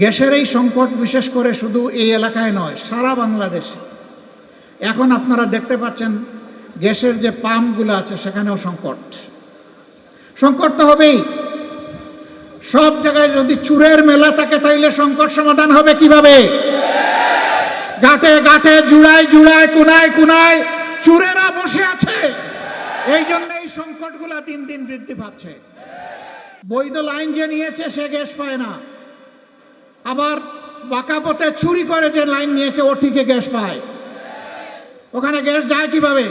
গ্যাসের এই সংকট বিশেষ করে শুধু এই এলাকায় নয়, সারা বাংলাদেশে। এখন আপনারা দেখতে পাচ্ছেন গ্যাসের যে পাম্পগুলো আছে সেখানেও সংকট তো হবেই। সব জায়গায় যদি চুরের মেলা থাকে তাইলে সংকট সমাধান হবে কিভাবে? ঘাটে ঘাটে, জুড়ায় জুড়ায়, কোনায় কোনায় চুরেরা বসে আছে। এই জন্য এই সংকটগুলা দিন দিন বৃদ্ধি পাচ্ছে। বৈধ লাইন যে নিয়েছে সে গ্যাস পায় না, আবার বাঁকা পথে চুরি করে যে লাইন নিয়েছে ও ঠিকই গ্যাস পায়। ওখানে গ্যাস যায় কিভাবে?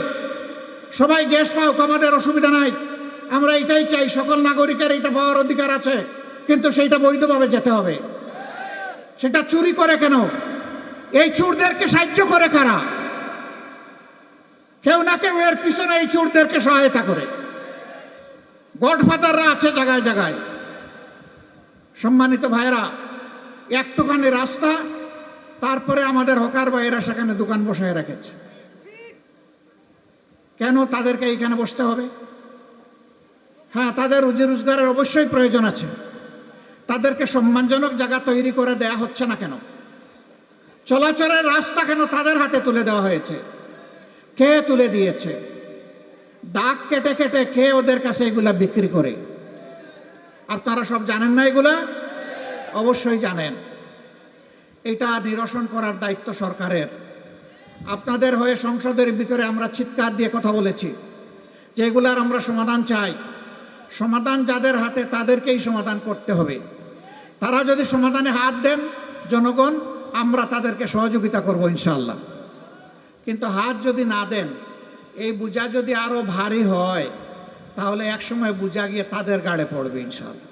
সবাই গ্যাস পাওক, আমাদের অসুবিধা নাই, আমরা এটাই চাই, সকল নাগরিকের এটা পাওয়ার অধিকার আছে, কিন্তু সেইটা বৈধভাবে যেতে হবে। সেটা চুরি করে কেন? এই চোরদেরকে সাহায্য করে কারা? কেউ না কেউ এর পিছনে এই চোরদেরকে সহায়তা করে। গডফাদাররা আছে জায়গায় জায়গায়। সম্মানিত ভাইরা, একটুখানি রাস্তা, তারপরে আমাদের হকার ভাইয়েরা সেখানে দোকান বসায় রেখেছে। কেন তাদেরকে এইখানে বসতে হবে? হ্যাঁ, তাদের রুজি রোজগারের অবশ্যই প্রয়োজন আছে, তাদেরকে সম্মানজনক জায়গা তৈরি করে দেয়া হচ্ছে না কেন? চলাচলের রাস্তা কেন তাদের হাতে তুলে দেওয়া হয়েছে? কে তুলে দিয়েছে? দাগ কেটে কেটে কে ওদের কাছে এগুলা বিক্রি করে? আপনারা সব জানেন না এগুলা? অবশ্যই জানেন। এটা নিরসন করার দায়িত্ব সরকারের। আপনাদের হয়ে সংসদের ভিতরে আমরা চিৎকার দিয়ে কথা বলেছি যে এগুলার আমরা সমাধান চাই। সমাধান যাদের হাতে তাদেরকেই সমাধান করতে হবে। তারা যদি সমাধানে হাত দেন, জনগণ আমরা তাদেরকে সহযোগিতা করব ইনশাআল্লাহ। কিন্তু হাত যদি না দেন, এই বোঝা যদি আরো ভারী হয়, তাহলে একসময় বোঝা গিয়ে তাদের গাড়ে পড়বে ইনশাআল্লাহ।